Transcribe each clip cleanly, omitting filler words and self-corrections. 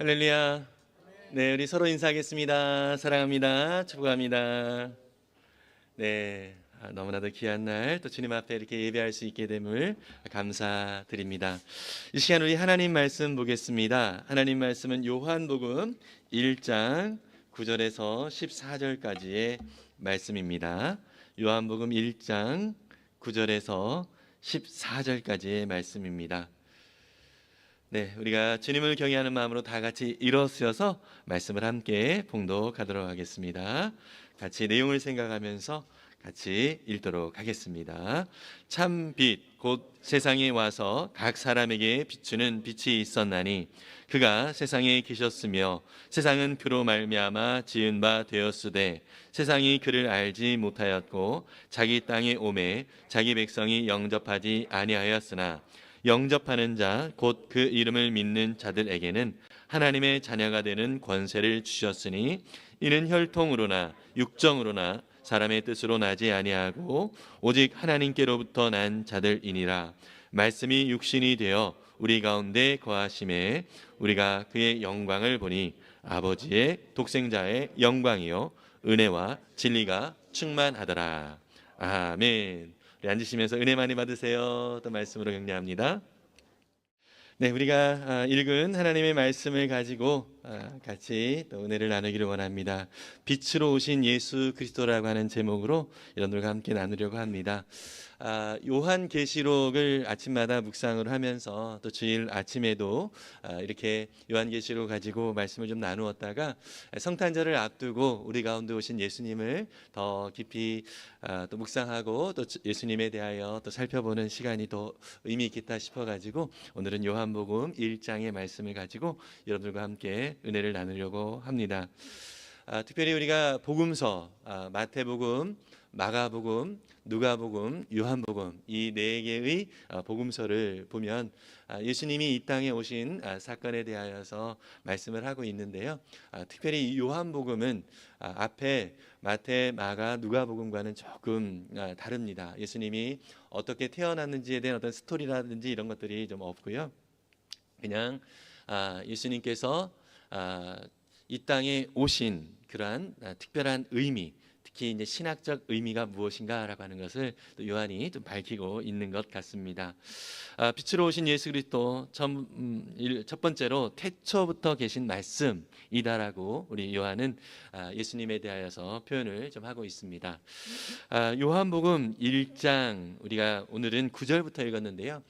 할렐루야. 네, 우리 서로 인사하겠습니다. 사랑합니다. 축복합니다. 네, 너무나도 귀한 날 또 주님 앞에 이렇게 예배할 수 있게 됨을 감사드립니다. 이 시간 우리 하나님 말씀 보겠습니다. 하나님 말씀은 요한복음 1장 9절에서 14절까지의 말씀입니다. 요한복음 1장 9절에서 14절까지의 말씀입니다. 네, 우리가 주님을 경외하는 마음으로 다 같이 일어서서 말씀을 함께 봉독하도록 하겠습니다. 같이 내용을 생각하면서 같이 읽도록 하겠습니다. 참 빛, 곧 세상에 와서 각 사람에게 비추는 빛이 있었나니 그가 세상에 계셨으며 세상은 그로 말미암아 지은 바 되었으되 세상이 그를 알지 못하였고 자기 땅에 오매 자기 백성이 영접하지 아니하였으나 영접하는 자 곧 그 이름을 믿는 자들에게는 하나님의 자녀가 되는 권세를 주셨으니 이는 혈통으로나 육정으로나 사람의 뜻으로 나지 아니하고 오직 하나님께로부터 난 자들이니라. 말씀이 육신이 되어 우리 가운데 거하심에 우리가 그의 영광을 보니 아버지의 독생자의 영광이요 은혜와 진리가 충만하더라. 아멘. 앉으시면서 은혜 많이 받으세요. 또 말씀으로 격려합니다. 네, 우리가 읽은 하나님의 말씀을 가지고 같이 또 은혜를 나누기를 원합니다. 빛으로 오신 예수 그리스도라고 하는 제목으로 여러분들과 함께 나누려고 합니다. 요한계시록을 아침마다 묵상을 하면서 또 주일 아침에도 이렇게 요한계시록 가지고 말씀을 좀 나누었다가 성탄절을 앞두고 우리 가운데 오신 예수님을 더 깊이 또 묵상하고 또 예수님에 대하여 또 살펴보는 시간이 더 의미 있겠다 싶어가지고 오늘은 요한복음 1장의 말씀을 가지고 여러분들과 함께 은혜를 나누려고 합니다. 특별히 우리가 복음서 마태복음, 마가복음, 누가복음, 요한복음 이 네 개의 복음서를 보면 예수님이 이 땅에 오신 사건에 대하여서 말씀을 하고 있는데요. 특별히 요한복음은 앞에 마태, 마가, 누가복음과는 조금 다릅니다. 예수님이 어떻게 태어났는지에 대한 어떤 스토리라든지 이런 것들이 좀 없고요. 그냥 예수님께서 이 땅에 오신 그러한 특별한 의미, 특히 이제 신학적 의미가 무엇인가라고 하는 것을 또 요한이 좀 밝히고 있는 것 같습니다. 빛으로 오신 예수 그리스도 첫 번째로 태초부터 계신 말씀이다라고 우리 요한은 예수님에 대하여서 표현을 좀 하고 있습니다. 요한복음 1장 우리가 오늘은 9절부터 읽었는데요.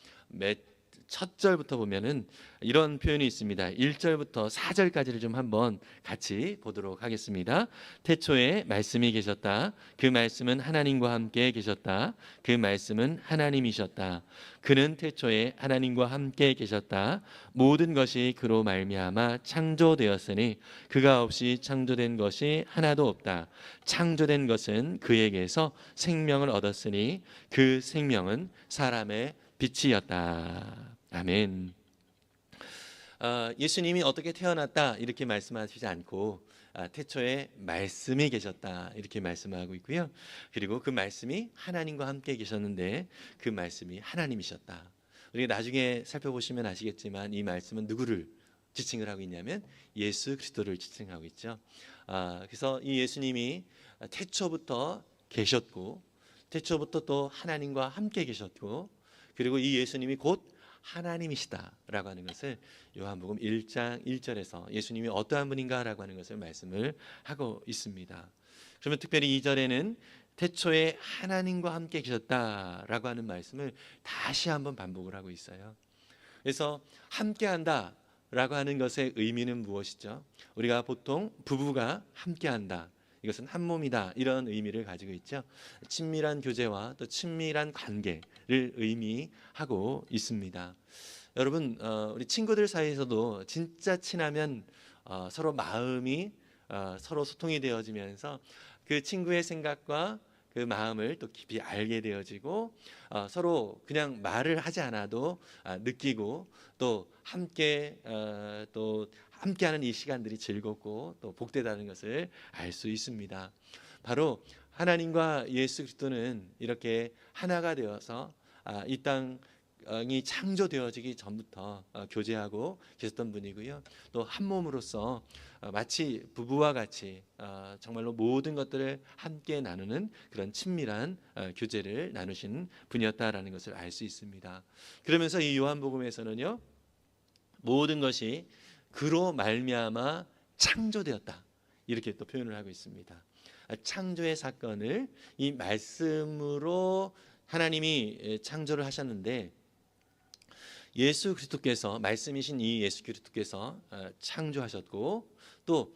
첫 절부터 보면은 이런 표현이 있습니다. 1절부터 4절까지를 좀 한번 같이 보도록 하겠습니다. 태초에 말씀이 계셨다. 그 말씀은 하나님과 함께 계셨다. 그 말씀은 하나님이셨다. 그는 태초에 하나님과 함께 계셨다. 모든 것이 그로 말미암아 창조되었으니 그가 없이 창조된 것이 하나도 없다. 창조된 것은 그에게서 생명을 얻었으니 그 생명은 사람의 빛이었다. 아멘. 예수님이 어떻게 태어났다 이렇게 말씀하시지 않고 태초에 말씀이 계셨다 이렇게 말씀하고 있고요. 그리고 그 말씀이 하나님과 함께 계셨는데 그 말씀이 하나님이셨다. 우리가 나중에 살펴보시면 아시겠지만 이 말씀은 누구를 지칭을 하고 있냐면 예수 그리스도를 지칭하고 있죠. 그래서 이 예수님이 태초부터 계셨고 태초부터 또 하나님과 함께 계셨고 그리고 이 예수님이 곧 하나님이시다라고 하는 것을 요한복음 1장 1절에서 예수님이 어떠한 분인가라고 하는 것을 말씀을 하고 있습니다. 그러면 특별히 2절에는 태초에 하나님과 함께 계셨다라고 하는 말씀을 다시 한번 반복을 하고 있어요. 그래서 함께한다라고 하는 것의 의미는 무엇이죠? 우리가 보통 부부가 함께한다. 이것은 한 몸이다 이런 의미를 가지고 있죠. 친밀한 교제와 또 친밀한 관계를 의미하고 있습니다. 여러분 우리 친구들 사이에서도 진짜 친하면 서로 마음이 서로 소통이 되어지면서 그 친구의 생각과 그 마음을 또 깊이 알게 되어지고 서로 그냥 말을 하지 않아도 느끼고 또 함께하는 이 시간들이 즐겁고 또 복되다는 것을 알 수 있습니다. 바로 하나님과 예수 그리스도는 이렇게 하나가 되어서 이 땅 세상이 창조되어지기 전부터 교제하고 계셨던 분이고요. 또 한 몸으로서 마치 부부와 같이 정말로 모든 것들을 함께 나누는 그런 친밀한 교제를 나누신 분이었다라는 것을 알 수 있습니다. 그러면서 이 요한복음에서는요, 모든 것이 그로 말미암아 창조되었다, 이렇게 또 표현을 하고 있습니다. 창조의 사건을 이 말씀으로 하나님이 창조를 하셨는데, 예수 그리스도께서, 말씀이신 이 예수 그리스도께서 창조하셨고, 또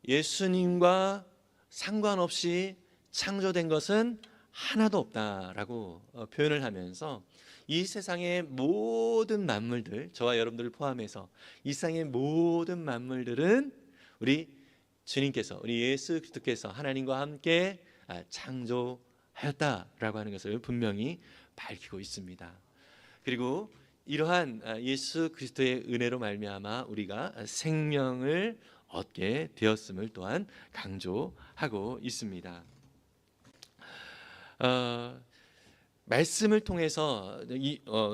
예수님과 상관없이 창조된 것은 하나도 없다라고 표현을 하면서, 이 세상의 모든 만물들, 저와 여러분들을 포함해서 이 세상의 모든 만물들은 우리 주님께서, 우리 예수 그리스도께서 하나님과 함께 창조하였다라고 하는 것을 분명히 밝히고 있습니다. 그리고 이러한 예수 그리스도의 은혜로 말미암아 우리가 생명을 얻게 되었음을 또한 강조하고 있습니다. 말씀을 통해서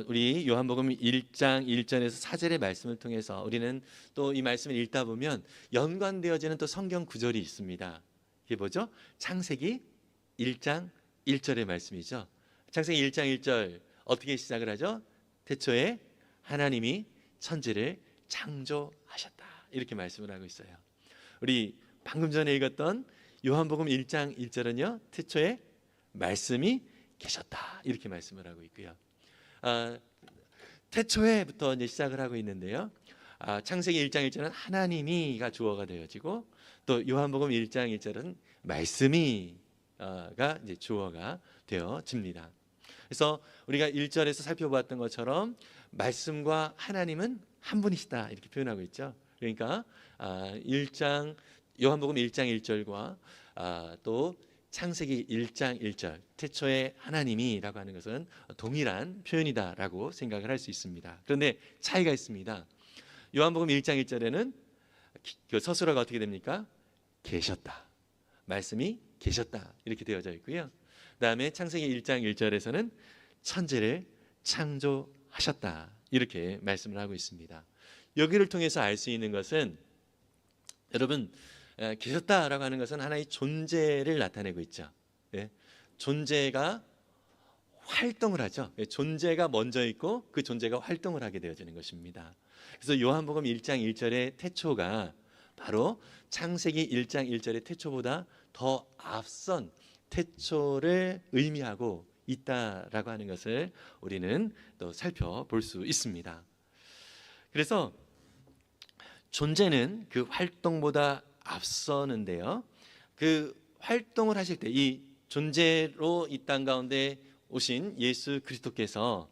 우리 요한복음 1장 1절에서 4절의 말씀을 통해서 우리는 또 이 말씀을 읽다 보면 연관되어지는 또 성경 구절이 있습니다. 이게 뭐죠? 창세기 1장 1절의 말씀이죠. 창세기 1장 1절 어떻게 시작을 하죠? 태초에 하나님이 천지를 창조하셨다, 이렇게 말씀을 하고 있어요. 우리 방금 전에 읽었던 요한복음 1장 1절은요, 태초에 말씀이 계셨다, 이렇게 말씀을 하고 있고요. 태초에부터 이제 시작을 하고 있는데요. 창세기 1장 1절은 하나님이가 주어가 되어지고, 또 요한복음 1장 1절은 말씀이가 이제 주어가 되어집니다. 그래서 우리가 1절에서 살펴보았던 것처럼 말씀과 하나님은 한 분이시다, 이렇게 표현하고 있죠. 그러니까 요한복음 1장 1절과 또 창세기 1장 1절 태초에 하나님이라고 하는 것은 동일한 표현이다라고 생각을 할 수 있습니다. 그런데 차이가 있습니다. 요한복음 1장 1절에는 그 서술어가 어떻게 됩니까? 계셨다, 말씀이 계셨다, 이렇게 되어져 있고요. 그 다음에 창세기 1장 1절에서는 천지를 창조하셨다, 이렇게 말씀을 하고 있습니다. 여기를 통해서 알 수 있는 것은, 여러분, 계셨다라고 하는 것은 하나의 존재를 나타내고 있죠. 존재가 활동을 하죠. 존재가 먼저 있고 그 존재가 활동을 하게 되어지는 것입니다. 그래서 요한복음 1장 1절의 태초가 바로 창세기 1장 1절의 태초보다 더 앞선 태초를 의미하고 있다라고 하는 것을 우리는 또 살펴볼 수 있습니다. 그래서 존재는 그 활동보다 앞서는데요, 그 활동을 하실 때 이 존재로 이 땅 가운데 오신 예수 그리스도께서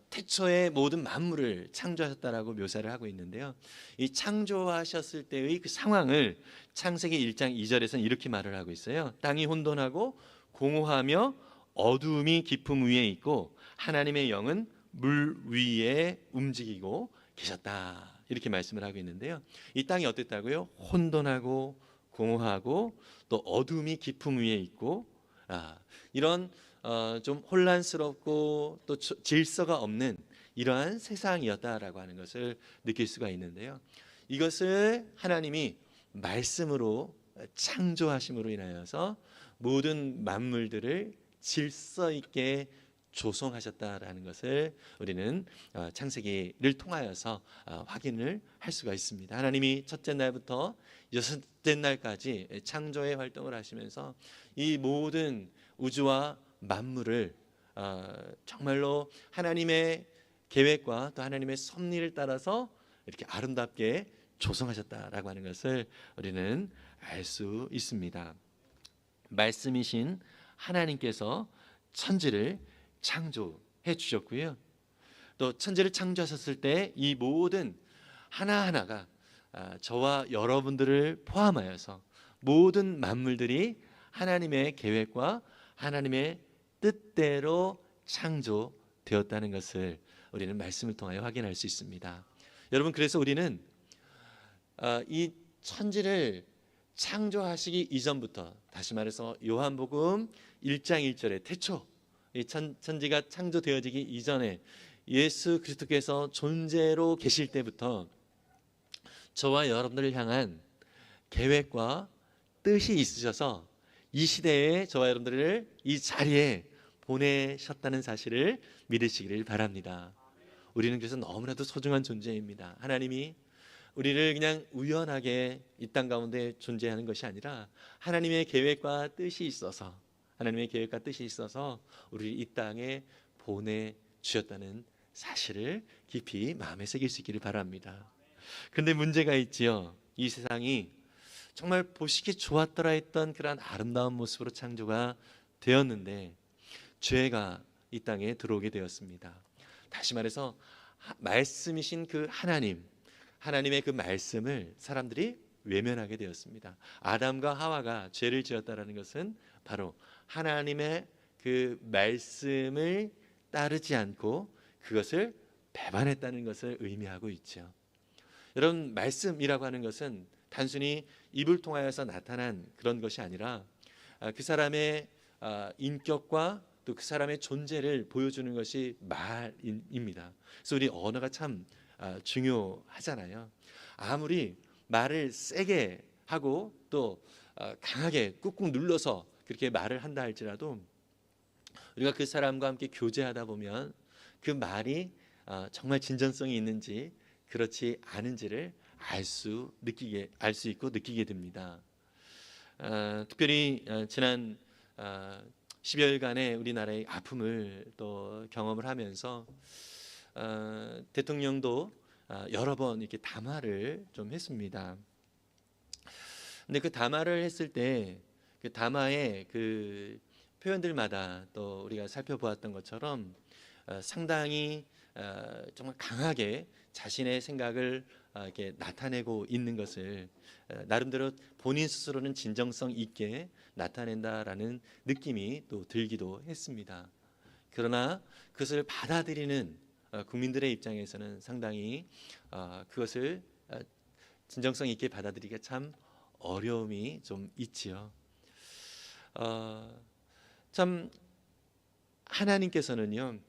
태초에 모든 만물을 창조하셨다라고 묘사를 하고 있는데요, 이 창조하셨을 때의 그 상황을 창세기 1장 2절에서는 이렇게 말을 하고 있어요. 땅이 혼돈하고 공허하며 어두움이 깊음 위에 있고 하나님의 영은 물 위에 움직이고 계셨다, 이렇게 말씀을 하고 있는데요, 이 땅이 어땠다고요? 혼돈하고 공허하고 또 어둠이 깊음 위에 있고, 이런 좀 혼란스럽고 또 질서가 없는 이러한 세상이었다라고 하는 것을 느낄 수가 있는데요, 이것을 하나님이 말씀으로 창조하심으로 인하여서 모든 만물들을 질서 있게 조성하셨다라는 것을 우리는 창세기를 통하여서 확인을 할 수가 있습니다. 하나님이 첫째 날부터 여섯째 날까지 창조의 활동을 하시면서 이 모든 우주와 만물을 정말로 하나님의 계획과 또 하나님의 섭리를 따라서 이렇게 아름답게 조성하셨다라고 하는 것을 우리는 알 수 있습니다. 말씀이신 하나님께서 천지를 창조해 주셨고요, 또 천지를 창조하셨을 때 이 모든 하나하나가 저와 여러분들을 포함하여서 모든 만물들이 하나님의 계획과 하나님의 뜻대로 창조되었다는 것을 우리는 말씀을 통하여 확인할 수 있습니다. 여러분, 그래서 우리는 이 천지를 창조하시기 이전부터, 다시 말해서 요한복음 1장 1절의 태초, 이 천지가 창조되어지기 이전에 예수 그리스도께서 존재로 계실 때부터 저와 여러분들을 향한 계획과 뜻이 있으셔서 이 시대에 저와 여러분들을 이 자리에 보내셨다는 사실을 믿으시기를 바랍니다. 우리는 그래서 너무나도 소중한 존재입니다. 하나님이 우리를 그냥 우연하게 이 땅 가운데 존재하는 것이 아니라 하나님의 계획과 뜻이 있어서, 하나님의 계획과 뜻이 있어서 우리를 이 땅에 보내주셨다는 사실을 깊이 마음에 새길 수 있기를 바랍니다. 그런데 문제가 있지요. 이 세상이 정말 보시기 좋았더라 했던 그런 아름다운 모습으로 창조가 되었는데 죄가 이 땅에 들어오게 되었습니다. 다시 말해서 말씀이신 그 하나님의 그 말씀을 사람들이 외면하게 되었습니다. 아담과 하와가 죄를 지었다라는 것은 바로 하나님의 그 말씀을 따르지 않고 그것을 배반했다는 것을 의미하고 있죠. 여러분, 말씀이라고 하는 것은 단순히 입을 통하여서 나타난 그런 것이 아니라 그 사람의 인격과 또 그 사람의 존재를 보여주는 것이 말입니다. 그래서 우리 언어가 참 중요하잖아요. 아무리 말을 세게 하고 또 강하게 꾹꾹 눌러서 그렇게 말을 한다 할지라도 우리가 그 사람과 함께 교제하다 보면 그 말이 정말 진전성이 있는지 그렇지 않은지를 알 수 있고 느끼게 됩니다. 특별히 지난 10여일간의 우리나라의 아픔을 또 경험을 하면서 대통령도 여러 번 이렇게 담화를 좀 했습니다. 근데 그 담화를 했을 때 그 담화의 그 표현들마다 또 우리가 살펴보았던 것처럼 상당히 정말 강하게 자신의 생각을 이렇게 나타내고 있는 것을 나름대로 본인 스스로는 진정성 있게 나타낸다라는 느낌이 또 들기도 했습니다. 그러나 그것을 받아들이는 국민들의 입장에서는 상당히 그것을 진정성 있게 받아들이기가 참 어려움이 좀 있지요. 참 하나님께서는요,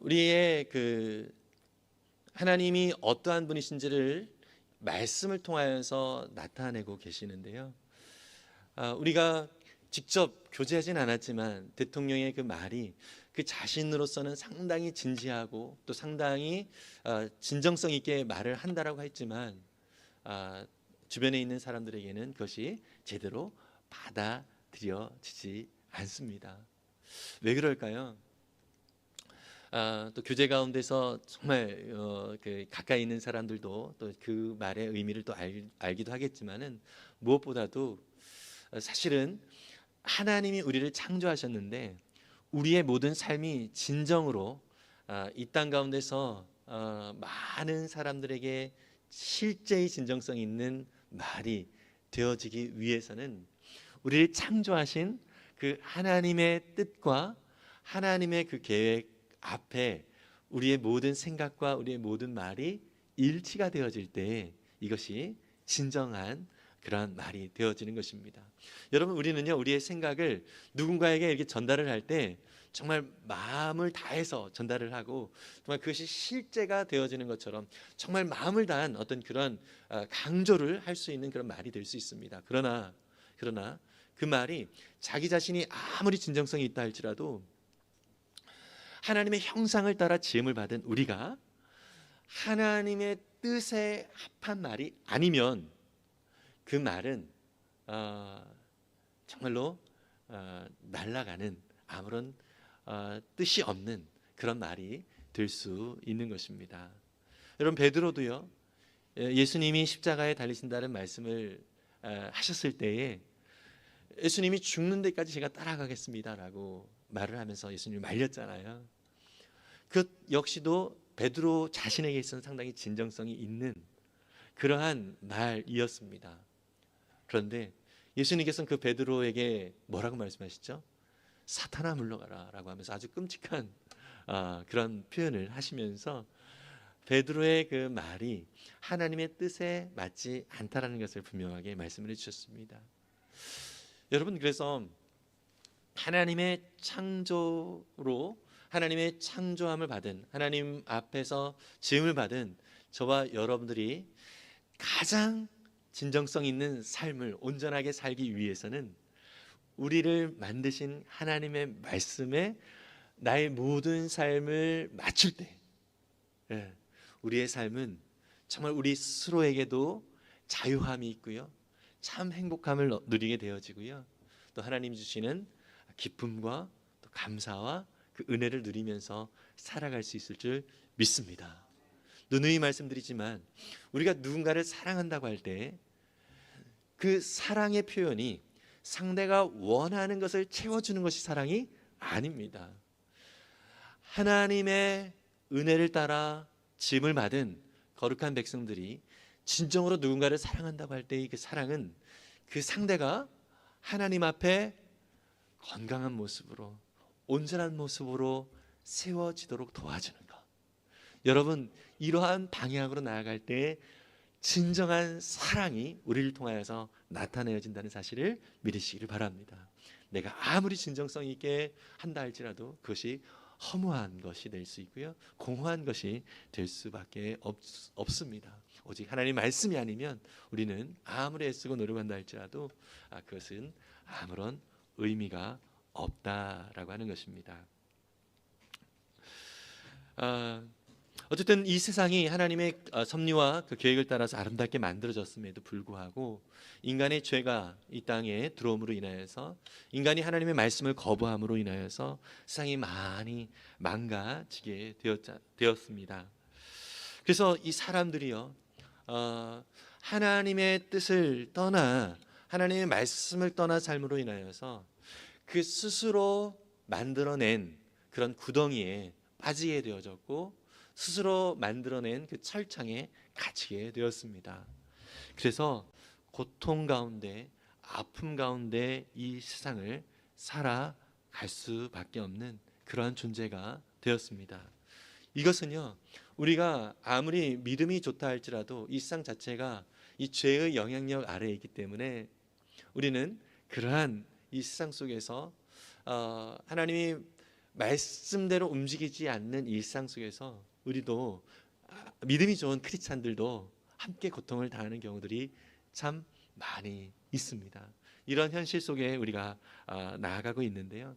우리의 그 하나님이 어떠한 분이신지를 말씀을 통하여서 나타내고 계시는데요. 우리가 직접 교제하진 않았지만 대통령의 그 말이 그 자신으로서는 상당히 진지하고 또 상당히 진정성 있게 말을 한다라고 했지만 주변에 있는 사람들에게는 그것이 제대로 받아들여지지 않습니다. 왜 그럴까요? 또 교제 가운데서 정말 그 가까이 있는 사람들도 또 그 말의 의미를 또 알기도 하겠지만은 무엇보다도 사실은 하나님이 우리를 창조하셨는데 우리의 모든 삶이 진정으로 이 땅 가운데서 많은 사람들에게 실제의 진정성 있는 말이 되어지기 위해서는 우리를 창조하신 그 하나님의 뜻과 하나님의 그 계획 앞에 우리의 모든 생각과 우리의 모든 말이 일치가 되어질 때 이것이 진정한 그러한 말이 되어지는 것입니다. 여러분, 우리는요 우리의 생각을 누군가에게 이렇게 전달을 할 때 정말 마음을 다해서 전달을 하고 정말 그것이 실제가 되어지는 것처럼 정말 마음을 다한 어떤 그런 강조를 할 수 있는 그런 말이 될 수 있습니다. 그러나 그 말이 자기 자신이 아무리 진정성이 있다 할지라도 하나님의 형상을 따라 지음을 받은 우리가 하나님의 뜻에 합한 말이 아니면 그 말은 정말로 날아가는 아무런 뜻이 없는 그런 말이 될 수 있는 것입니다. 여러분, 베드로도요 예수님이 십자가에 달리신다는 말씀을 하셨을 때에 예수님이 죽는 데까지 제가 따라가겠습니다라고 말을 하면서 예수님을 말렸잖아요. 그 역시도 베드로 자신에게 있어서 상당히 진정성이 있는 그러한 말이었습니다. 그런데 예수님께서는 그 베드로에게 뭐라고 말씀하시죠? 사탄아 물러가라 라고 하면서 아주 끔찍한 그런 표현을 하시면서 베드로의 그 말이 하나님의 뜻에 맞지 않다라는 것을 분명하게 말씀을 해주셨습니다. 여러분, 그래서 하나님의 창조로 하나님의 창조함을 받은, 하나님 앞에서 지음을 받은 저와 여러분들이 가장 진정성 있는 삶을 온전하게 살기 위해서는 우리를 만드신 하나님의 말씀에 나의 모든 삶을 맞출 때, 우리의 삶은 정말 우리 스스로에게도 자유함이 있고요, 참 행복함을 누리게 되어지고요, 또 하나님 주시는 기쁨과 또 감사와 그 은혜를 누리면서 살아갈 수 있을 줄 믿습니다. 누누이 말씀드리지만 우리가 누군가를 사랑한다고 할 때 그 사랑의 표현이 상대가 원하는 것을 채워주는 것이 사랑이 아닙니다. 하나님의 은혜를 따라 지음을 받은 거룩한 백성들이 진정으로 누군가를 사랑한다고 할 때의 그 사랑은 그 상대가 하나님 앞에 건강한 모습으로, 온전한 모습으로 세워지도록 도와주는 것. 여러분, 이러한 방향으로 나아갈 때 진정한 사랑이 우리를 통하여서 나타내어진다는 사실을 믿으시기를 바랍니다. 내가 아무리 진정성 있게 한다 할지라도 그것이 허무한 것이 될 수 있고요, 공허한 것이 될 수밖에 없습니다. 오직 하나님 말씀이 아니면 우리는 아무리 애쓰고 노력한다 할지라도 그것은 아무런 의미가 없다라고 하는 것입니다. 어쨌든 이 세상이 하나님의 섭리와 그 계획을 따라서 아름답게 만들어졌음에도 불구하고 인간의 죄가 이 땅에 들어옴으로 인하여서, 인간이 하나님의 말씀을 거부함으로 인하여서 세상이 많이 망가지게 되었습니다. 그래서 이 사람들이요, 하나님의 뜻을 떠나, 하나님의 말씀을 떠나 삶으로 인하여서 그 스스로 만들어낸 그런 구덩이에 빠지게 되어졌고, 스스로 만들어낸 그 철창에 갇히게 되었습니다. 그래서 고통 가운데, 아픔 가운데 이 세상을 살아갈 수밖에 없는 그러한 존재가 되었습니다. 이것은요, 우리가 아무리 믿음이 좋다 할지라도 이 세상 자체가 이 죄의 영향력 아래에 있기 때문에 우리는 그러한 이 세상 속에서 하나님이 말씀대로 움직이지 않는 일상 속에서 우리도, 믿음이 좋은 크리스찬들도 함께 고통을 당하는 경우들이 참 많이 있습니다. 이런 현실 속에 우리가 나아가고 있는데요,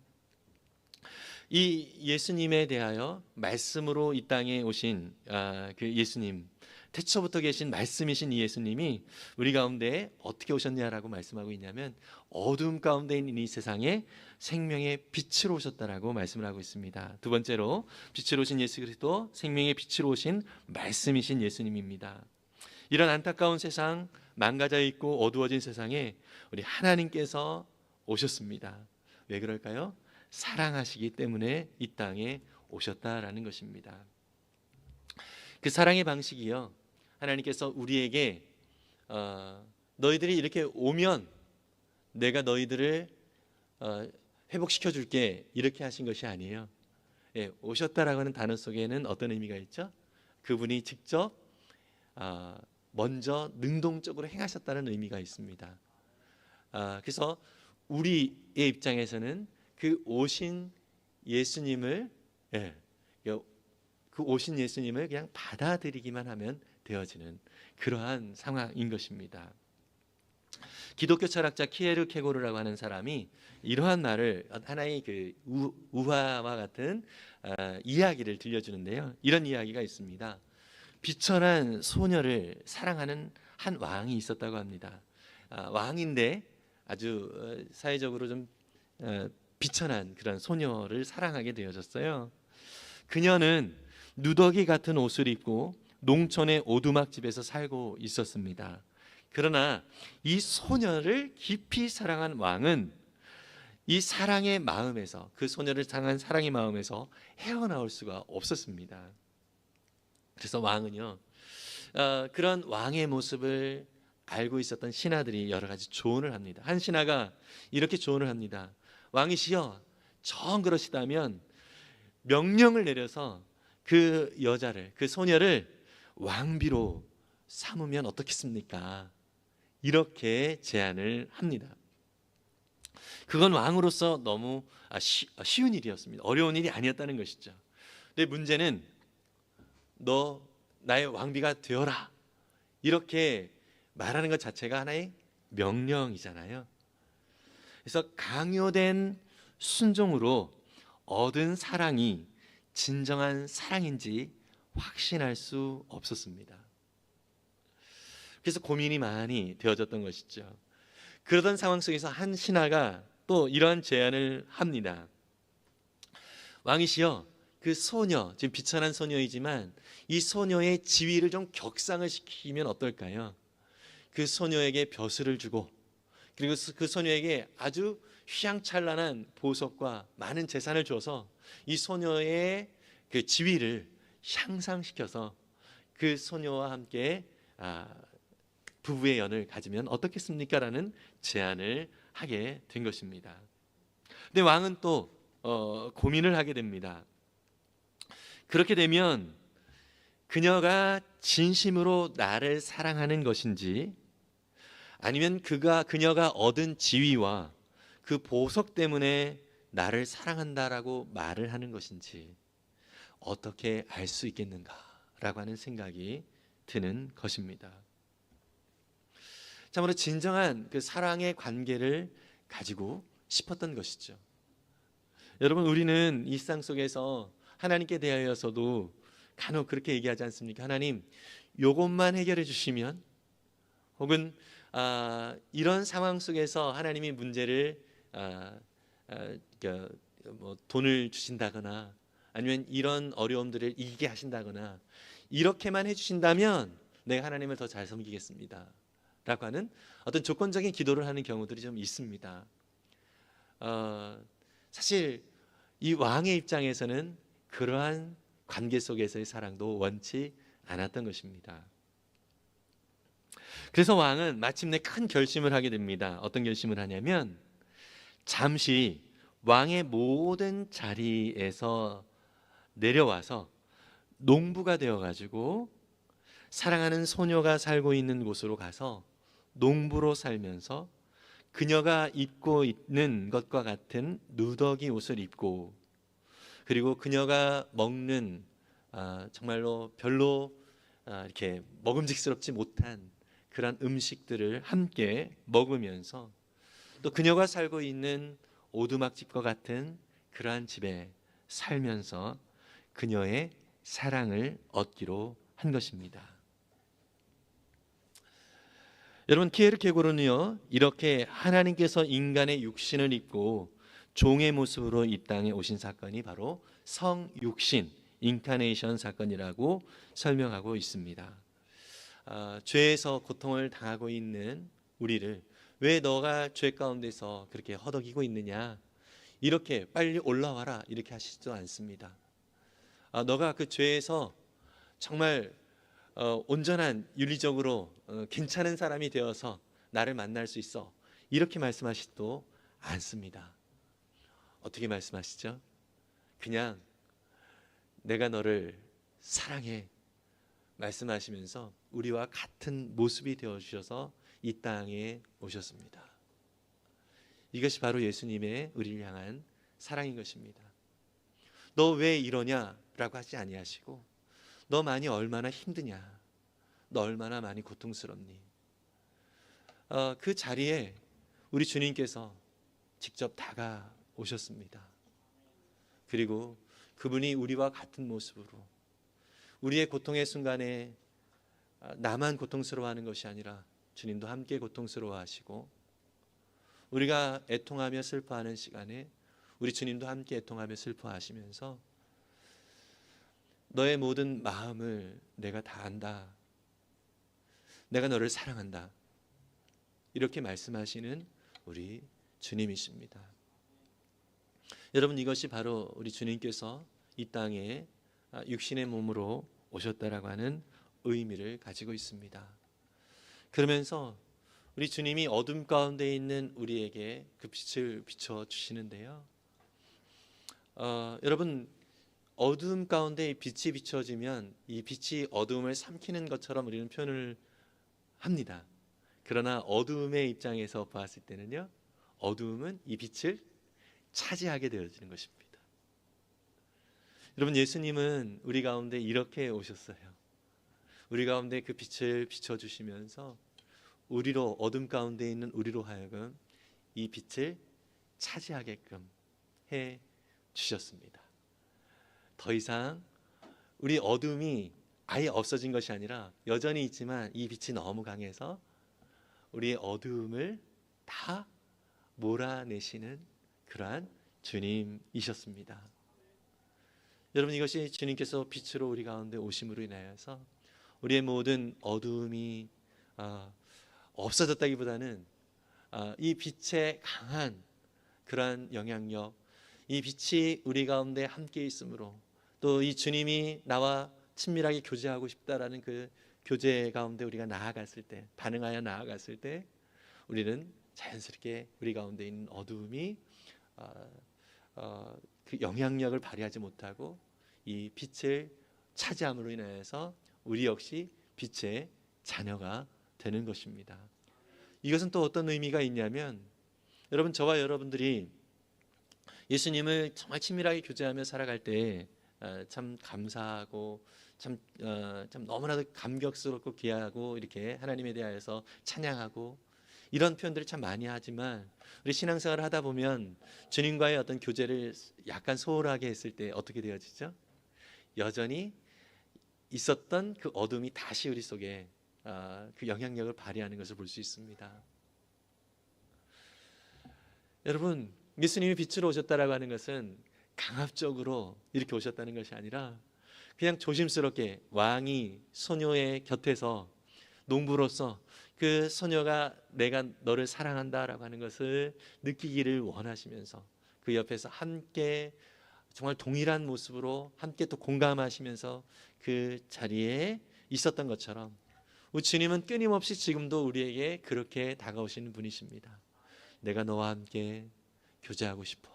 이 예수님에 대하여 말씀으로 이 땅에 오신 그 예수님, 태초부터 계신 말씀이신 이 예수님이 우리 가운데 어떻게 오셨냐라고 말씀하고 있냐면, 어둠 가운데 있는 이 세상에 생명의 빛으로 오셨다라고 말씀을 하고 있습니다. 두 번째로 빛으로 오신 예수 그리스도, 생명의 빛으로 오신 말씀이신 예수님입니다. 이런 안타까운 세상, 망가져 있고 어두워진 세상에 우리 하나님께서 오셨습니다. 왜 그럴까요? 사랑하시기 때문에 이 땅에 오셨다라는 것입니다. 그 사랑의 방식이요, 하나님께서 우리에게 너희들이 이렇게 오면 내가 너희들을 회복시켜 줄게, 이렇게 하신 것이 아니에요. 오셨다라고 하는 단어 속에는 어떤 의미가 있죠? 그분이 직접 먼저 능동적으로 행하셨다는 의미가 있습니다. 그래서 우리의 입장에서는 그 오신 예수님을, 그 오신 예수님을 그냥 받아들이기만 하면 되어지는 그러한 상황인 것입니다. 기독교 철학자 키에르케고르라고 하는 사람이 이러한 말을, 하나의 그 우화와 같은 이야기를 들려주는데요, 이런 이야기가 있습니다. 비천한 소녀를 사랑하는 한 왕이 있었다고 합니다. 왕인데 아주 사회적으로 좀 비천한 그런 소녀를 사랑하게 되어졌어요. 그녀는 누더기 같은 옷을 입고 농촌의 오두막집에서 살고 있었습니다. 그러나 이 소녀를 깊이 사랑한 왕은 이 사랑의 마음에서, 그 소녀를 사랑한 사랑의 마음에서 헤어나올 수가 없었습니다. 그래서 왕은요, 그런 왕의 모습을 알고 있었던 신하들이 여러 가지 조언을 합니다. 한 신하가 이렇게 조언을 합니다. 왕이시여, 정 그러시다면 명령을 내려서 그 여자를, 그 소녀를 왕비로 삼으면 어떻겠습니까? 이렇게 제안을 합니다. 그건 왕으로서 너무 쉬운 일이었습니다. 어려운 일이 아니었다는 것이죠. 근데 문제는 너 나의 왕비가 되어라 이렇게 말하는 것 자체가 하나의 명령이잖아요. 그래서 강요된 순종으로 얻은 사랑이 진정한 사랑인지 확신할 수 없었습니다. 그래서 고민이 많이 되어졌던 것이죠. 그러던 상황 속에서 한 신하가 또 이러한 제안을 합니다. 왕이시여, 그 소녀, 지금 비천한 소녀이지만 이 소녀의 지위를 좀 격상을 시키면 어떨까요? 그 소녀에게 벼슬을 주고, 그리고 그 소녀에게 아주 휘황찬란한 보석과 많은 재산을 줘서 이 소녀의 그 지위를 향상시켜서 그 소녀와 함께 부부의 연을 가지면 어떻겠습니까? 라는 제안을 하게 된 것입니다. 근데 왕은 또 고민을 하게 됩니다. 그렇게 되면 그녀가 진심으로 나를 사랑하는 것인지, 아니면 그녀가 얻은 지위와 그 보석 때문에 나를 사랑한다라고 말을 하는 것인지 어떻게 알 수 있겠는가라고 하는 생각이 드는 것입니다. 참으로 진정한 그 사랑의 관계를 가지고 싶었던 것이죠. 여러분, 우리는 일상 속에서 하나님께 대하여서도 간혹 그렇게 얘기하지 않습니까? 하나님, 요것만 해결해 주시면, 혹은 이런 상황 속에서 하나님이 문제를 돈을 주신다거나 아니면 이런 어려움들을 이기게 하신다거나 이렇게만 해주신다면 내가 하나님을 더 잘 섬기겠습니다 라고 하는 어떤 조건적인 기도를 하는 경우들이 좀 있습니다. 사실 이 왕의 입장에서는 그러한 관계 속에서의 사랑도 원치 않았던 것입니다. 그래서 왕은 마침내 큰 결심을 하게 됩니다. 어떤 결심을 하냐면, 잠시 왕의 모든 자리에서 내려와서 농부가 되어가지고 사랑하는 소녀가 살고 있는 곳으로 가서 농부로 살면서 그녀가 입고 있는 것과 같은 누더기 옷을 입고, 그리고 그녀가 먹는 정말로 별로 이렇게 먹음직스럽지 못한 그런 음식들을 함께 먹으면서, 또 그녀가 살고 있는 오두막집과 같은 그러한 집에 살면서 그녀의 사랑을 얻기로 한 것입니다. 여러분, 키에르케고르는요, 이렇게 하나님께서 인간의 육신을 입고 종의 모습으로 이 땅에 오신 사건이 바로 성육신, 인카네이션 사건이라고 설명하고 있습니다. 죄에서 고통을 당하고 있는 우리를, 왜 너가 죄 가운데서 그렇게 허덕이고 있느냐, 이렇게 빨리 올라와라 이렇게 하시지도 않습니다. 너가 그 죄에서 정말 온전한 윤리적으로 괜찮은 사람이 되어서 나를 만날 수 있어 이렇게 말씀하시지도 않습니다. 어떻게 말씀하시죠? 그냥 내가 너를 사랑해 말씀하시면서 우리와 같은 모습이 되어주셔서 이 땅에 오셨습니다. 이것이 바로 예수님의 우리를 향한 사랑인 것입니다. 너 왜 이러냐 라고 하지 아니하시고, 너 많이 얼마나 힘드냐, 너 얼마나 많이 고통스럽니, 그 자리에 우리 주님께서 직접 다가오셨습니다. 그리고 그분이 우리와 같은 모습으로 우리의 고통의 순간에 나만 고통스러워하는 것이 아니라 주님도 함께 고통스러워하시고, 우리가 애통하며 슬퍼하는 시간에 우리 주님도 함께 애통하며 슬퍼하시면서 너의 모든 마음을 내가 다 안다, 내가 너를 사랑한다, 이렇게 말씀하시는 우리 주님이십니다. 여러분, 이것이 바로 우리 주님께서 이 땅에 육신의 몸으로 오셨다라고 하는 의미를 가지고 있습니다. 그러면서 우리 주님이 어둠 가운데 있는 우리에게 그 빛을 비춰주시는데요, 여러분, 어둠 가운데 빛이 비춰지면 이 빛이 어둠을 삼키는 것처럼 우리는 표현을 합니다. 그러나 어둠의 입장에서 보았을 때는요, 어두움은 이 빛을 차지하게 되어지는 것입니다. 여러분, 예수님은 우리 가운데 이렇게 오셨어요. 우리 가운데 그 빛을 비춰주시면서 우리로, 어둠 가운데 있는 우리로 하여금 이 빛을 차지하게끔 해 주셨습니다. 더 이상 우리 어둠이 아예 없어진 것이 아니라 여전히 있지만 이 빛이 너무 강해서 우리의 어두움을 다 몰아내시는 그러한 주님이셨습니다. 여러분, 이것이 주님께서 빛으로 우리 가운데 오심으로 인하여서 우리의 모든 어두움이 없어졌다기보다는 이 빛의 강한 그러한 영향력, 이 빛이 우리 가운데 함께 있으므로, 또 이 주님이 나와 친밀하게 교제하고 싶다라는 그 교제 가운데 우리가 나아갔을 때, 반응하여 나아갔을 때 우리는 자연스럽게 우리 가운데 있는 어두움이 그 영향력을 발휘하지 못하고 이 빛을 차지함으로 인해서 우리 역시 빛의 자녀가 되는 것입니다. 이것은 또 어떤 의미가 있냐면, 여러분, 저와 여러분들이 예수님을 정말 친밀하게 교제하며 살아갈 때 참 감사하고 참 너무나도 감격스럽고 귀하고 이렇게 하나님에 대하여서 찬양하고 이런 표현들을 참 많이 하지만, 우리 신앙생활을 하다 보면 주님과의 어떤 교제를 약간 소홀하게 했을 때 어떻게 되어지죠? 여전히 있었던 그 어둠이 다시 우리 속에 그 영향력을 발휘하는 것을 볼 수 있습니다. 여러분, 예수님이 빛으로 오셨다라고 하는 것은 강압적으로 이렇게 오셨다는 것이 아니라 그냥 조심스럽게 왕이 소녀의 곁에서 농부로서 그 소녀가 내가 너를 사랑한다라고 하는 것을 느끼기를 원하시면서 그 옆에서 함께 정말 동일한 모습으로 함께 또 공감하시면서 그 자리에 있었던 것처럼, 우리 주님은 끊임없이 지금도 우리에게 그렇게 다가오시는 분이십니다. 내가 너와 함께 교제하고 싶어.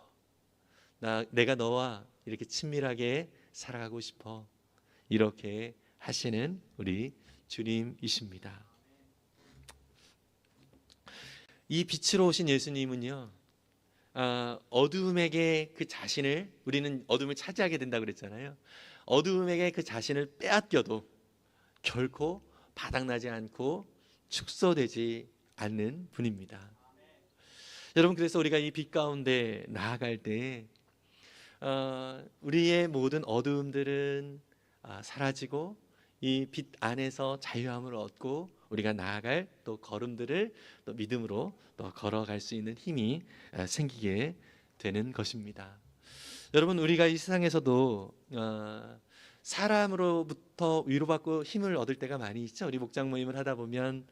내가 너와 이렇게 친밀하게 살아가고 싶어. 이렇게 하시는 우리 주님이십니다. 이 빛으로 오신 예수님은요, 어두움에게 그 자신을, 우리는 어둠을 차지하게 된다고 그랬잖아요. 어두움에게 그 자신을 빼앗겨도 결코 바닥나지 않고 축소되지 않는 분입니다. 여러분, 그래서 우리가 이 빛 가운데 나아갈 때 우리의 모든 어두움들은 사라지고 이 빛 안에서 자유함을 얻고 우리가 나아갈 또 걸음들을 또 믿음으로 또 걸어갈 수 있는 힘이 생기게 되는 것입니다. 여러분, 우리가 이 세상에서도 사람으로부터 위로받고 힘을 얻을 때가 많이 있죠. 우리 목장 모임을 하다 보면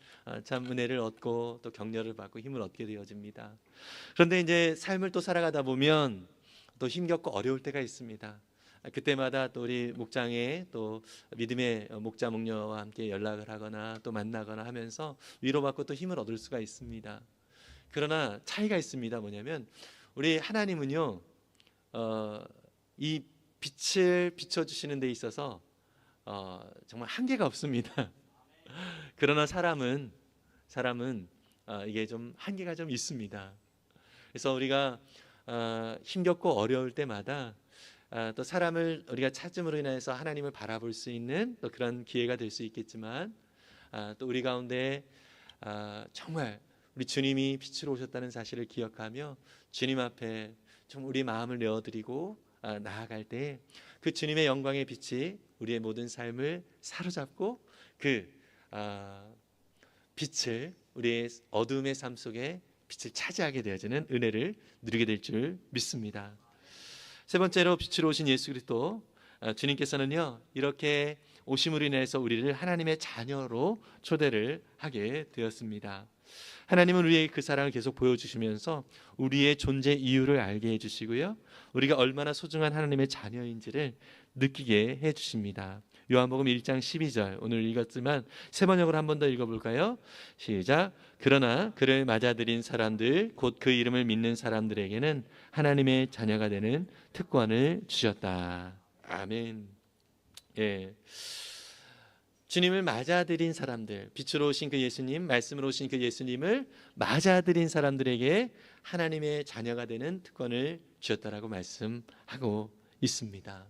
참 은혜를 얻고 또 격려를 받고 힘을 얻게 되어집니다. 그런데 이제 삶을 또 살아가다 보면 또 힘겹고 어려울 때가 있습니다. 그때마다 또 우리 목장에 또 믿음의 목자 목녀와 함께 연락을 하거나 또 만나거나 하면서 위로받고 또 힘을 얻을 수가 있습니다. 그러나 차이가 있습니다. 뭐냐면 우리 하나님은요, 이 빛을 비춰주시는 데 있어서 정말 한계가 없습니다. 그러나 사람은 이게 좀 한계가 좀 있습니다. 그래서 우리가 힘겹고 어려울 때마다 또 사람을 우리가 찾음으로 인해서 하나님을 바라볼 수 있는 또 그런 기회가 될 수 있겠지만, 또 우리 가운데 정말 우리 주님이 빛으로 오셨다는 사실을 기억하며 주님 앞에 좀 우리 마음을 내어드리고 나아갈 때 그 주님의 영광의 빛이 우리의 모든 삶을 사로잡고 그 빛을, 우리의 어둠의 삶 속에 빛을 차지하게 되어지는 은혜를 누리게 될 줄 믿습니다. 세 번째로 빛으로 오신 예수 그리스도, 주님께서는요, 이렇게 오심으로 인해서 우리를 하나님의 자녀로 초대를 하게 되었습니다. 하나님은 우리에게 그 사랑을 계속 보여주시면서 우리의 존재 이유를 알게 해주시고요, 우리가 얼마나 소중한 하나님의 자녀인지를 느끼게 해주십니다. 요한복음 1장 12절, 오늘 읽었지만 세 번역으로 한 번 더 읽어볼까요? 시작. 그러나 그를 맞아들인 사람들, 곧 그 이름을 믿는 사람들에게는 하나님의 자녀가 되는 특권을 주셨다. 아멘. 예. 주님을 맞아들인 사람들, 빛으로 오신 그 예수님, 말씀으로 오신 그 예수님을 맞아들인 사람들에게 하나님의 자녀가 되는 특권을 주셨다라고 말씀하고 있습니다.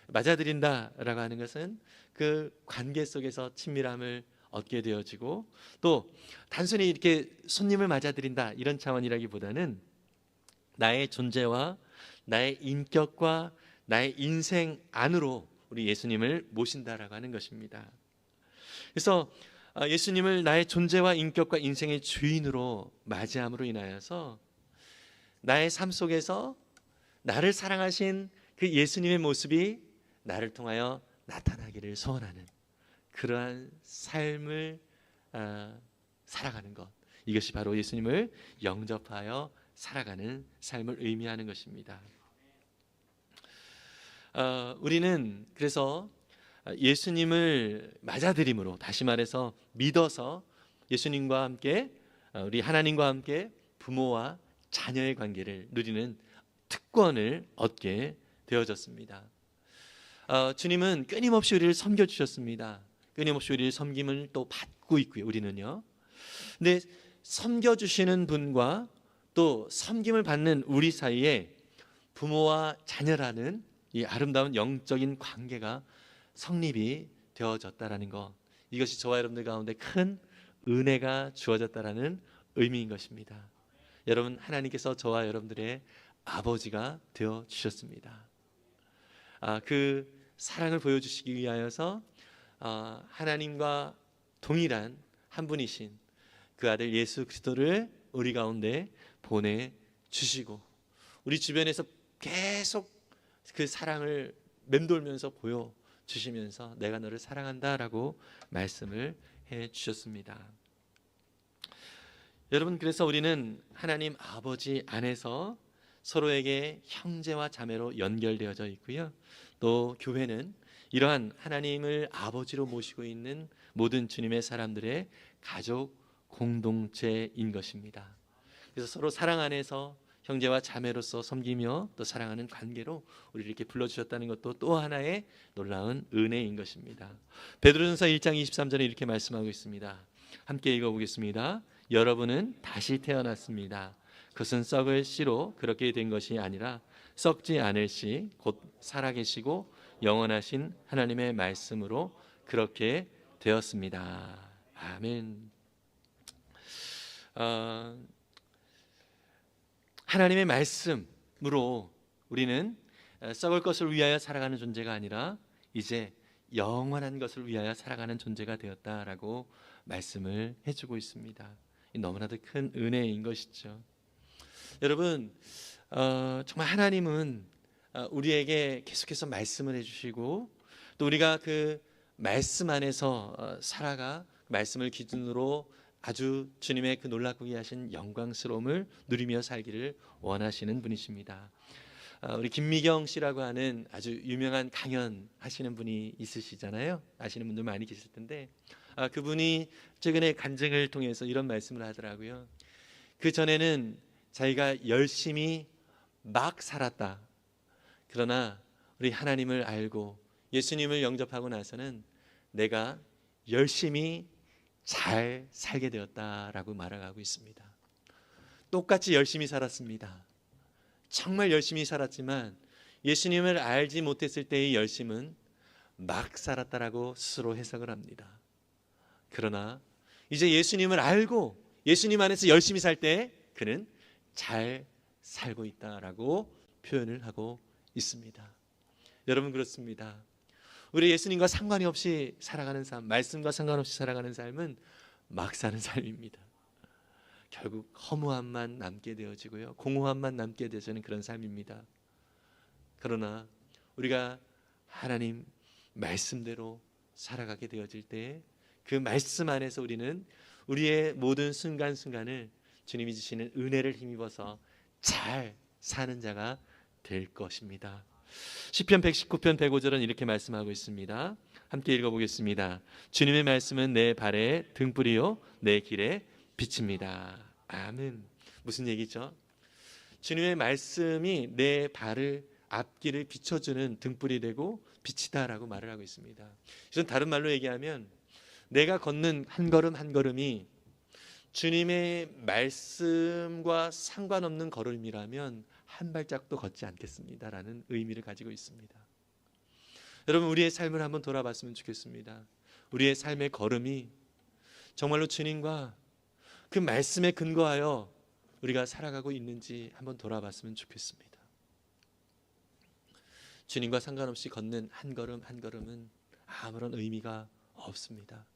맞아들인다라고 하는 것은 그 관계 속에서 친밀함을 얻게 되어지고, 또 단순히 이렇게 손님을 맞아들인다 이런 차원이라기보다는 나의 존재와 나의 인격과 나의 인생 안으로 우리 예수님을 모신다라고 하는 것입니다. 그래서 예수님을 나의 존재와 인격과 인생의 주인으로 맞이함으로 인하여서 나의 삶 속에서 나를 사랑하신 그 예수님의 모습이 나를 통하여 나타나기를 소원하는 그러한 삶을 살아가는 것, 이것이 바로 예수님을 영접하여 살아가는 삶을 의미하는 것입니다. 우리는 그래서 예수님을 맞아들임으로, 다시 말해서 믿어서 예수님과 함께, 우리 하나님과 함께 부모와 자녀의 관계를 누리는 특권을 얻게 되어졌습니다. 주님은 끊임없이 우리를 섬겨주셨습니다. 끊임없이 우리를 섬김을 또 받고 있고요, 우리는요. 근데 섬겨주시는 분과 또 섬김을 받는 우리 사이에 부모와 자녀라는 이 아름다운 영적인 관계가 성립이 되어졌다라는 것, 이것이 저와 여러분들 가운데 큰 은혜가 주어졌다라는 의미인 것입니다. 여러분, 하나님께서 저와 여러분들의 아버지가 되어 주셨습니다. 그 사랑을 보여주시기 위하여서 하나님과 동일한 한 분이신 그 아들 예수 그리스도를 우리 가운데 보내주시고, 우리 주변에서 계속 그 사랑을 맴돌면서 보여주시면서 내가 너를 사랑한다라고 말씀을 해주셨습니다. 여러분, 그래서 우리는 하나님 아버지 안에서 서로에게 형제와 자매로 연결되어져 있고요, 또 교회는 이러한 하나님을 아버지로 모시고 있는 모든 주님의 사람들의 가족 공동체인 것입니다. 그래서 서로 사랑 안에서 형제와 자매로서 섬기며 또 사랑하는 관계로 우리를 이렇게 불러주셨다는 것도 또 하나의 놀라운 은혜인 것입니다. 베드로전서 1장 23절에 이렇게 말씀하고 있습니다. 함께 읽어보겠습니다. 여러분은 다시 태어났습니다. 그것은 썩을 씨로 그렇게 된 것이 아니라 썩지 않을 씨, 곧 살아계시고 영원하신 하나님의 말씀으로 그렇게 되었습니다. 아멘. 하나님의 말씀으로 우리는 썩을 것을 위하여 살아가는 존재가 아니라 이제 영원한 것을 위하여 살아가는 존재가 되었다라고 말씀을 해주고 있습니다. 너무나도 큰 은혜인 것이죠. 여러분, 정말 하나님은 우리에게 계속해서 말씀을 해주시고, 또 우리가 그 말씀 안에서 살아가 말씀을 기준으로 아주 주님의 그 놀랍고 귀하신 영광스러움을 누리며 살기를 원하시는 분이십니다. 우리 김미경 씨라고 하는 아주 유명한 강연 하시는 분이 있으시잖아요. 아시는 분들 많이 계실 텐데, 그분이 최근에 간증을 통해서 이런 말씀을 하더라고요. 그 전에는 자기가 열심히 막 살았다. 그러나 우리 하나님을 알고 예수님을 영접하고 나서는 내가 열심히 잘 살게 되었다라고 말하고 있습니다. 똑같이 열심히 살았습니다. 정말 열심히 살았지만 예수님을 알지 못했을 때의 열심은 막 살았다라고 스스로 해석을 합니다. 그러나 이제 예수님을 알고 예수님 안에서 열심히 살 때 그는 잘 살고 있다라고 표현을 하고 있습니다. 여러분, 그렇습니다. 우리 예수님과 상관이 없이 살아가는 삶, 말씀과 상관없이 살아가는 삶은 막 사는 삶입니다. 결국 허무함만 남게 되어지고요, 공허함만 남게 되어지는 그런 삶입니다. 그러나 우리가 하나님 말씀대로 살아가게 되어질 때 그 말씀 안에서 우리는 우리의 모든 순간순간을 주님이 주시는 은혜를 힘입어서 잘 사는 자가 될 것입니다. 시편 119편 105절은 이렇게 말씀하고 있습니다. 함께 읽어보겠습니다. 주님의 말씀은 내 발의 등불이요 내 길의 빛입니다. 아멘. 무슨 얘기죠? 주님의 말씀이 내 발을 앞길을 비춰주는 등불이 되고 빛이다라고 말을 하고 있습니다. 이건 다른 말로 얘기하면 내가 걷는 한 걸음 한 걸음이 주님의 말씀과 상관없는 걸음이라면 한 발짝도 걷지 않겠습니다라는 의미를 가지고 있습니다. 여러분, 우리의 삶을 한번 돌아봤으면 좋겠습니다. 우리의 삶의 걸음이 정말로 주님과 그 말씀에 근거하여 우리가 살아가고 있는지 한번 돌아봤으면 좋겠습니다. 주님과 상관없이 걷는 한 걸음 한 걸음은 아무런 의미가 없습니다.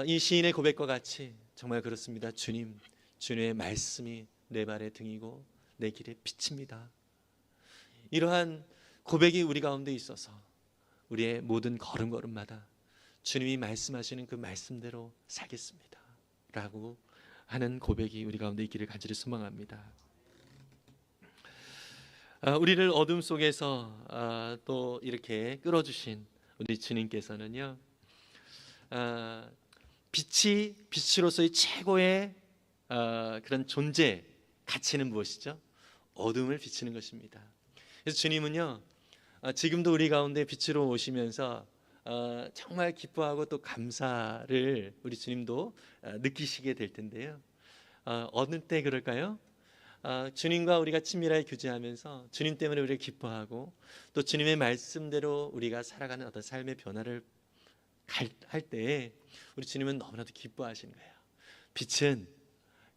이 시인의 고백과 같이 정말 그렇습니다. 주님의 말씀이 내 발의 등이고 내 길의 빛입니다. 이러한 고백이 우리 가운데 있어서 우리의 모든 걸음걸음마다 주님이 말씀하시는 그 말씀대로 살겠습니다 라고 하는 고백이 우리 가운데 있기를 간절히 소망합니다. 우리를 어둠 속에서 또 이렇게 끌어주신 우리 주님께서는요, 빛이 빛으로서의 최고의 그런 존재 가치는 무엇이죠? 어둠을 비추는 것입니다. 그래서 주님은요, 지금도 우리 가운데 빛으로 오시면서 정말 기뻐하고 또 감사를 우리 주님도 느끼시게 될 텐데요. 어느 때 그럴까요? 주님과 우리가 친밀하게 교제하면서 주님 때문에 우리가 기뻐하고 또 주님의 말씀대로 우리가 살아가는 어떤 삶의 변화를 할 때에 우리 주님은 너무나도 기뻐하시는 거예요. 빛은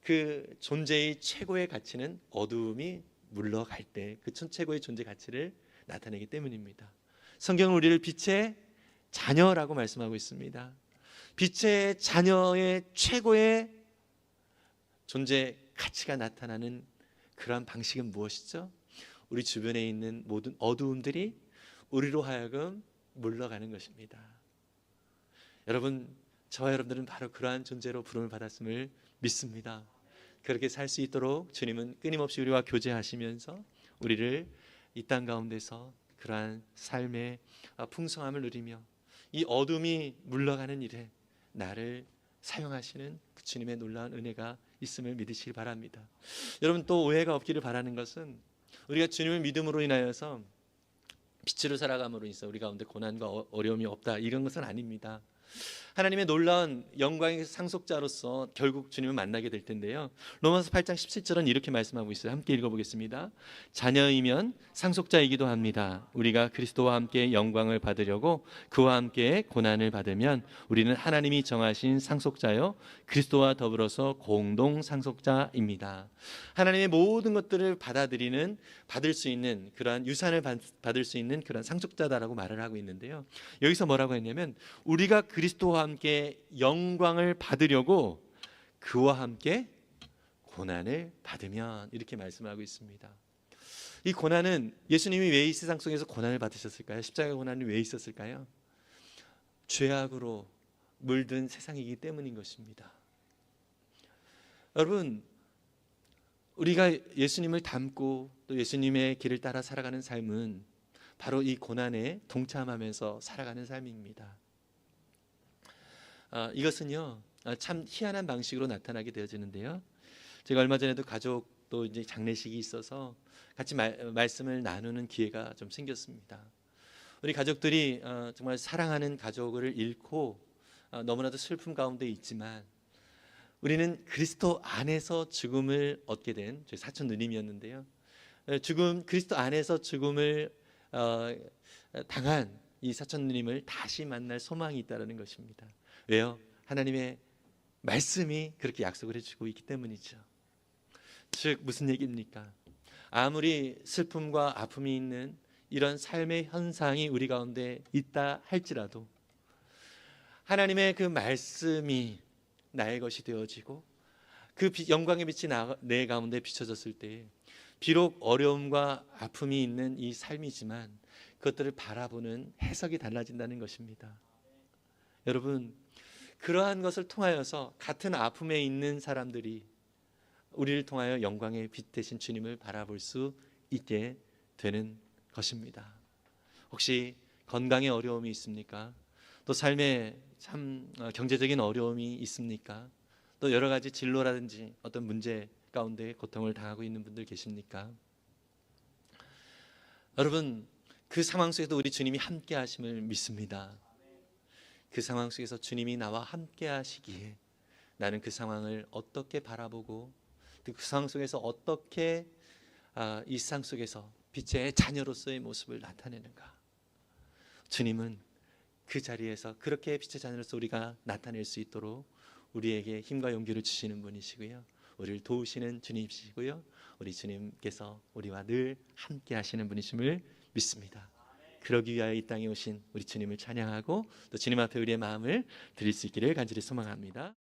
그 존재의 최고의 가치는 어두움이 물러갈 때 그 최고의 존재 가치를 나타내기 때문입니다. 성경은 우리를 빛의 자녀라고 말씀하고 있습니다. 빛의 자녀의 최고의 존재 가치가 나타나는 그러한 방식은 무엇이죠? 우리 주변에 있는 모든 어두움들이 우리로 하여금 물러가는 것입니다. 여러분, 저와 여러분들은 바로 그러한 존재로 부름을 받았음을 믿습니다. 그렇게 살 수 있도록 주님은 끊임없이 우리와 교제하시면서 우리를 이 땅 가운데서 그러한 삶의 풍성함을 누리며 이 어둠이 물러가는 일에 나를 사용하시는 그 주님의 놀라운 은혜가 있음을 믿으시기 바랍니다. 여러분, 또 오해가 없기를 바라는 것은 우리가 주님을 믿음으로 인하여서 빛으로 살아감으로 인해서 우리 가운데 고난과 어려움이 없다, 이런 것은 아닙니다. 하나님의 놀라운 영광의 상속자로서 결국 주님을 만나게 될 텐데요. 로마서 8장 17절은 이렇게 말씀하고 있어요. 함께 읽어보겠습니다. 자녀이면 상속자이기도 합니다. 우리가 그리스도와 함께 영광을 받으려고 그와 함께 고난을 받으면 우리는 하나님이 정하신 상속자요 그리스도와 더불어서 공동 상속자입니다. 하나님의 모든 것들을 받을 수 있는 그러한 유산을 받을 수 있는 그런 상속자다라고 말을 하고 있는데요. 여기서 뭐라고 했냐면 우리가 그리스도와 함께 영광을 받으려고 그와 함께 고난을 받으면, 이렇게 말씀하고 있습니다. 이 고난은 예수님이 왜 이 세상 속에서 고난을 받으셨을까요? 십자가 고난이 왜 있었을까요? 죄악으로 물든 세상이기 때문인 것입니다. 여러분, 우리가 예수님을 닮고 또 예수님의 길을 따라 살아가는 삶은 바로 이 고난에 동참하면서 살아가는 삶입니다. 이것은요, 참 희한한 방식으로 나타나게 되어지는데요. 제가 얼마 전에도 가족도 이제 장례식이 있어서 같이 말씀을 나누는 기회가 좀 생겼습니다. 우리 가족들이 정말 사랑하는 가족을 잃고 너무나도 슬픔 가운데 있지만 우리는 그리스도 안에서 죽음을 얻게 된 저희 사촌 누님이었는데요. 그리스도 안에서 죽음을 당한 이 사촌 누님을 다시 만날 소망이 있다는 것입니다. 왜요? 하나님의 말씀이 그렇게 약속을 해주고 있기 때문이죠. 즉 무슨 얘기입니까? 아무리 슬픔과 아픔이 있는 이런 삶의 현상이 우리 가운데 있다 할지라도 하나님의 그 말씀이 나의 것이 되어지고 그 영광의 빛이 내 가운데 비춰졌을 때 비록 어려움과 아픔이 있는 이 삶이지만 그것들을 바라보는 해석이 달라진다는 것입니다. 여러분, 그러한 것을 통하여서 같은 아픔에 있는 사람들이 우리를 통하여 영광의 빛 되신 주님을 바라볼 수 있게 되는 것입니다. 혹시 건강에 어려움이 있습니까? 또 삶에 참 경제적인 어려움이 있습니까? 또 여러 가지 진로라든지 어떤 문제 가운데 고통을 당하고 있는 분들 계십니까? 여러분, 그 상황 속에도 우리 주님이 함께 하심을 믿습니다. 그 상황 속에서 주님이 나와 함께 하시기에 나는 그 상황을 어떻게 바라보고 그 상황 속에서 어떻게 이 세상 속에서 빛의 자녀로서의 모습을 나타내는가. 주님은 그 자리에서 그렇게 빛의 자녀로서 우리가 나타낼 수 있도록 우리에게 힘과 용기를 주시는 분이시고요, 우리를 도우시는 주님이시고요, 우리 주님께서 우리와 늘 함께 하시는 분이심을 믿습니다. 그러기 위하여 이 땅에 오신 우리 주님을 찬양하고 또 주님 앞에 우리의 마음을 드릴 수 있기를 간절히 소망합니다.